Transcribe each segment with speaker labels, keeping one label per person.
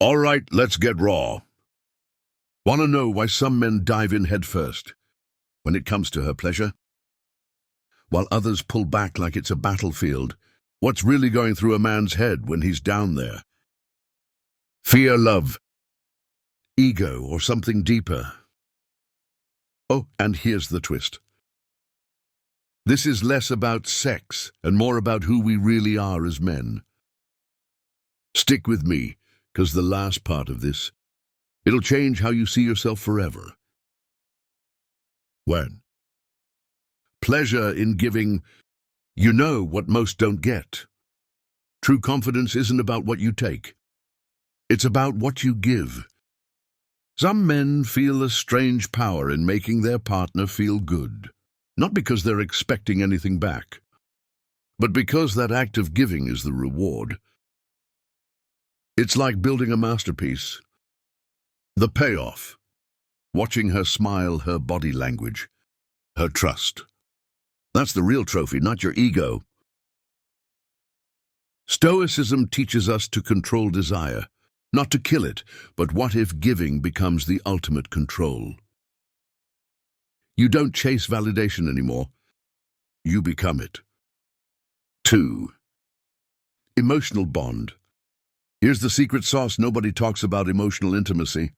Speaker 1: All right, let's get raw. Want to know why some men dive in headfirst when it comes to her pleasure, while others pull back like it's a battlefield? What's really going through a man's head when he's down there? Fear, love, ego, or something deeper? Oh, and here's the twist. This is less about sex and more about who we really are as men. Stick with me, because the last part of this, it'll change how you see yourself forever. When? Pleasure in giving, you know what most don't get. True confidence isn't about what you take. It's about what you give. Some men feel a strange power in making their partner feel good, not because they're expecting anything back, but because that act of giving is the reward. It's like building a masterpiece. The payoff, watching her smile, her body language, her trust. That's the real trophy, not your ego. Stoicism teaches us to control desire, not to kill it, but what if giving becomes the ultimate control? You don't chase validation anymore. You become it. 2. Emotional bond. Here's the secret sauce. Nobody talks about emotional intimacy.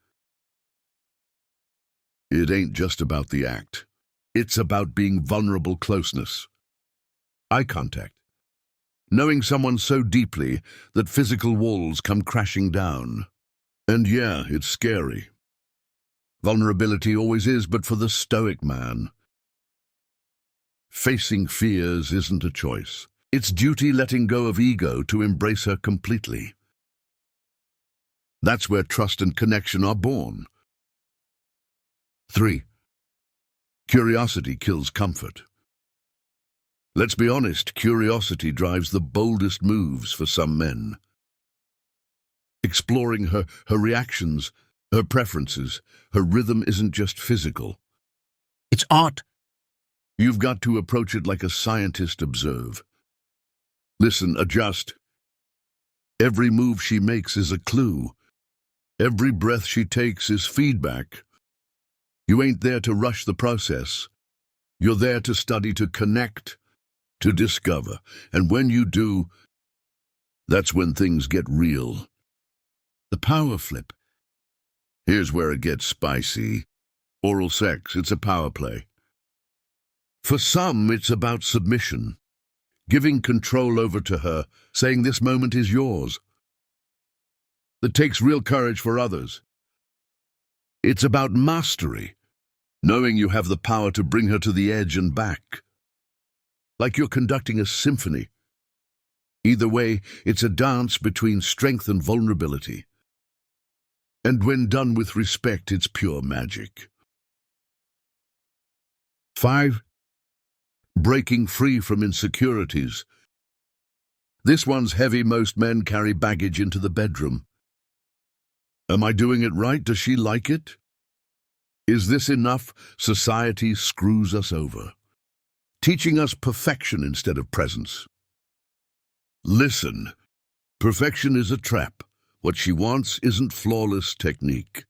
Speaker 1: It ain't just about the act. It's about being vulnerable closeness. Eye contact. Knowing someone so deeply that physical walls come crashing down. And yeah, it's scary. Vulnerability always is, but for the Stoic man, facing fears isn't a choice. It's duty, letting go of ego to embrace her completely. That's where trust and connection are born. 3. Curiosity kills comfort. Let's be honest, curiosity drives the boldest moves for some men. Exploring her reactions, her preferences, her rhythm isn't just physical.
Speaker 2: It's art.
Speaker 1: You've got to approach it like a scientist. Observe. Listen, adjust. Every move she makes is a clue. Every breath she takes is feedback. You ain't there to rush the process. You're there to study, to connect, to discover. And when you do, that's when things get real. The power flip. Here's where it gets spicy. Oral sex, it's a power play. For some, it's about submission. Giving control over to her, saying this moment is yours. That takes real courage for others. It's about mastery, knowing you have the power to bring her to the edge and back. Like you're conducting a symphony. Either way, it's a dance between strength and vulnerability. And when done with respect, it's pure magic. 5. Breaking free from insecurities. This one's heavy. Most men carry baggage into the bedroom. Am I doing it right? Does she like it? Is this enough? Society screws us over, teaching us perfection instead of presence. Listen, perfection is a trap. What she wants isn't flawless technique.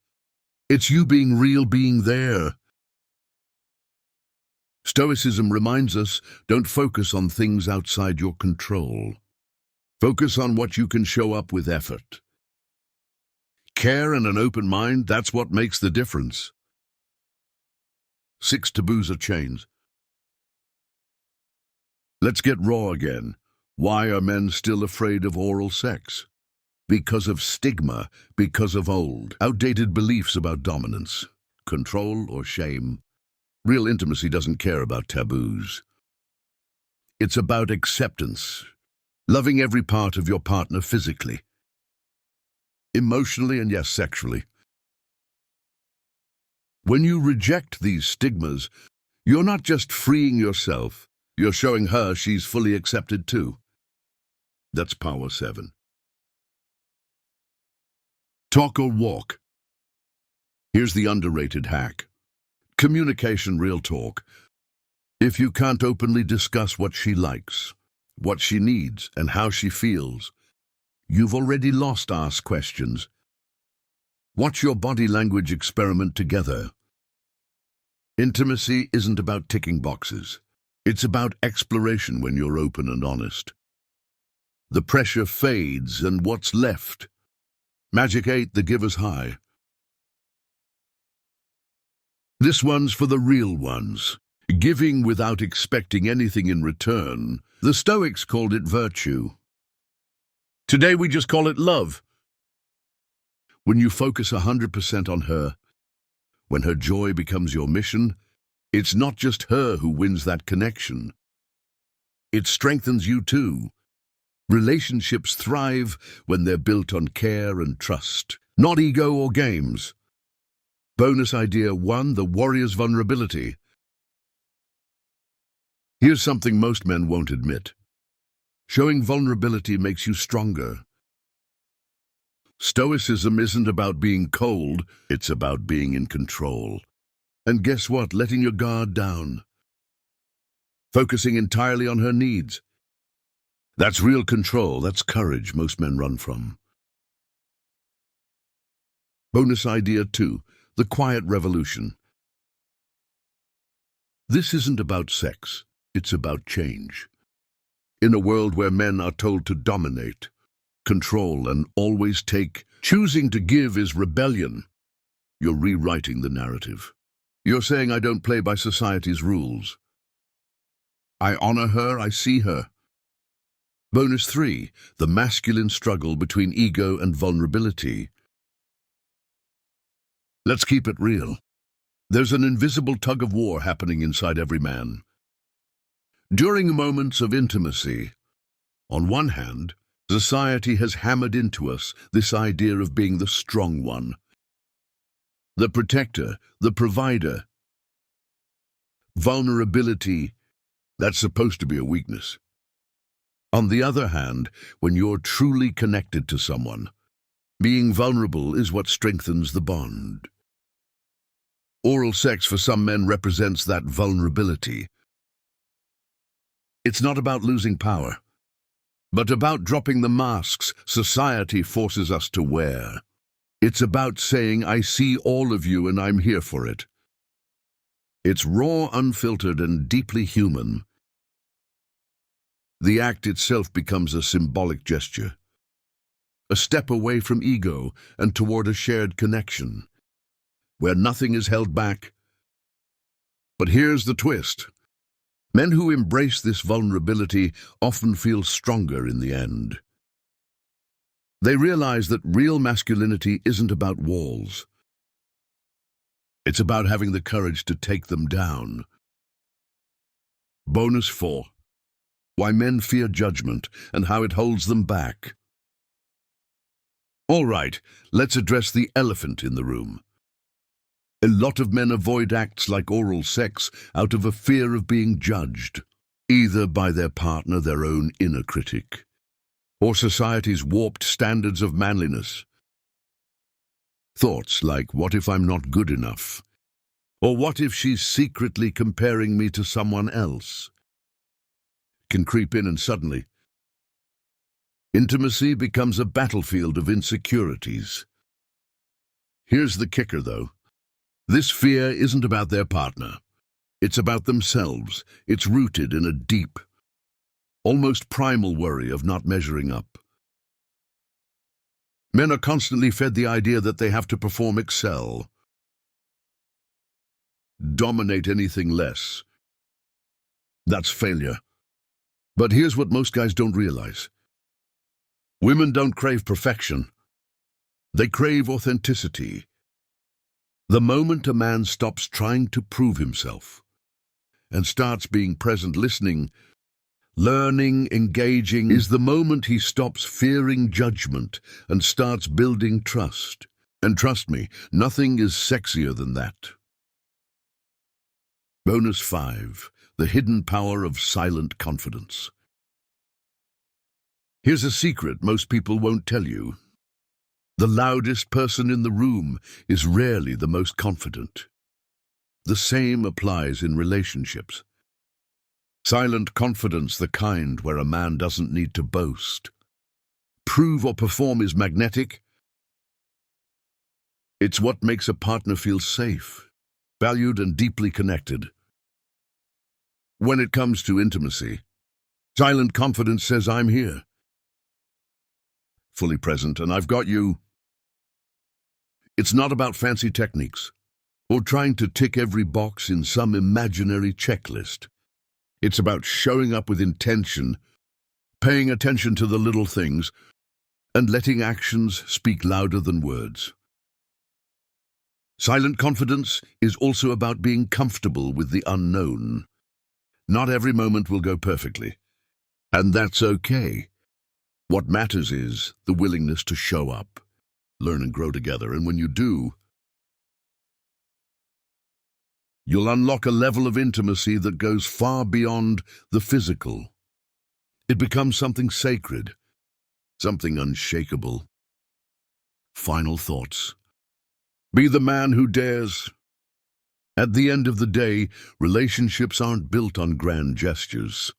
Speaker 1: It's you being real, being there. Stoicism reminds us, don't focus on things outside your control. Focus on what you can show up with effort. Care and an open mind, that's what makes the difference. 6 taboos or chains. Let's get raw again. Why are men still afraid of oral sex? Because of stigma, because of old, outdated beliefs about dominance, control, or shame. Real intimacy doesn't care about taboos. It's about acceptance, loving every part of your partner physically, emotionally, and yes, sexually. When you reject these stigmas, you're not just freeing yourself, you're showing her she's fully accepted too. That's power 7. Talk or walk. Here's the underrated hack. Communication, real talk. If you can't openly discuss what she likes, what she needs, and how she feels, you've already lost. Ask questions. Watch your body language experiment together. Intimacy isn't about ticking boxes. It's about exploration when you're open and honest. The pressure fades, and what's left? Magic 8, the giver's high. This one's for the real ones. Giving without expecting anything in return. The Stoics called it virtue. Today we just call it love. When you focus 100% on her, when her joy becomes your mission, it's not just her who wins that connection. It strengthens you too. Relationships thrive when they're built on care and trust, not ego or games. Bonus idea 1, the warrior's vulnerability. Here's something most men won't admit. Showing vulnerability makes you stronger. Stoicism isn't about being cold, it's about being in control. And guess what? Letting your guard down. Focusing entirely on her needs. That's real control, that's courage most men run from. Bonus idea 2, the quiet revolution. This isn't about sex, it's about change. In a world where men are told to dominate, control, and always take, choosing to give is rebellion. You're rewriting the narrative. You're saying, I don't play by society's rules. I honor her, I see her. Bonus 3, the masculine struggle between ego and vulnerability. Let's keep it real. There's an invisible tug-of-war happening inside every man. During moments of intimacy, on one hand, society has hammered into us this idea of being the strong one, the protector, the provider. Vulnerability, that's supposed to be a weakness. On the other hand, when you're truly connected to someone, being vulnerable is what strengthens the bond. Oral sex for some men represents that vulnerability. It's not about losing power, but about dropping the masks society forces us to wear. It's about saying, I see all of you and I'm here for it. It's raw, unfiltered, and deeply human. The act itself becomes a symbolic gesture, a step away from ego and toward a shared connection, where nothing is held back. But here's the twist. Men who embrace this vulnerability often feel stronger in the end. They realize that real masculinity isn't about walls. It's about having the courage to take them down. Bonus 4. Why men fear judgment and how it holds them back. All right, let's address the elephant in the room. A lot of men avoid acts like oral sex out of a fear of being judged, either by their partner, their own inner critic, or society's warped standards of manliness. Thoughts like, what if I'm not good enough? Or what if she's secretly comparing me to someone else? Can creep in, and suddenly, intimacy becomes a battlefield of insecurities. Here's the kicker, though. This fear isn't about their partner. It's about themselves. It's rooted in a deep, almost primal worry of not measuring up. Men are constantly fed the idea that they have to perform, excel, dominate anything less. That's failure. But here's what most guys don't realize. Women don't crave perfection. They crave authenticity. The moment a man stops trying to prove himself and starts being present, listening, learning, engaging, is the moment he stops fearing judgment and starts building trust. And trust me, nothing is sexier than that. Bonus 5. The hidden power of silent confidence. Here's a secret most people won't tell you. The loudest person in the room is rarely the most confident. The same applies in relationships. Silent confidence, the kind where a man doesn't need to boast, prove or perform, is magnetic. It's what makes a partner feel safe, valued, and deeply connected. When it comes to intimacy, silent confidence says, I'm here, fully present, and I've got you. It's not about fancy techniques or trying to tick every box in some imaginary checklist. It's about showing up with intention, paying attention to the little things, and letting actions speak louder than words. Silent confidence is also about being comfortable with the unknown. Not every moment will go perfectly, and that's okay. What matters is the willingness to show up, learn and grow together, and when you do, you'll unlock a level of intimacy that goes far beyond the physical. It becomes something sacred, something unshakable. Final thoughts. Be the man who dares. At the end of the day, relationships aren't built on grand gestures.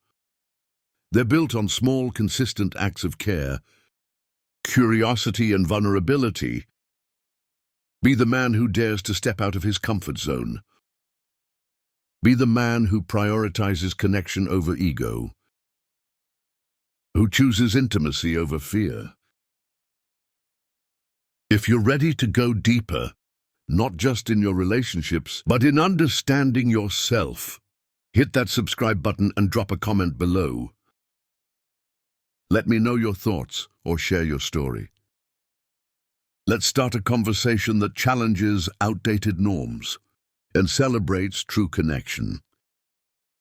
Speaker 1: They're built on small, consistent acts of care, curiosity, and vulnerability. Be the man who dares to step out of his comfort zone. Be the man who prioritizes connection over ego, who chooses intimacy over fear. If you're ready to go deeper, not just in your relationships, but in understanding yourself, hit that subscribe button and drop a comment below. Let me know your thoughts or share your story. Let's start a conversation that challenges outdated norms and celebrates true connection.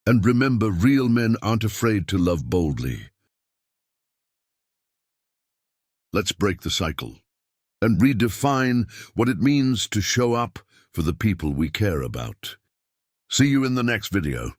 Speaker 1: And remember, real men aren't afraid to love boldly. Let's break the cycle and redefine what it means to show up for the people we care about. See you in the next video.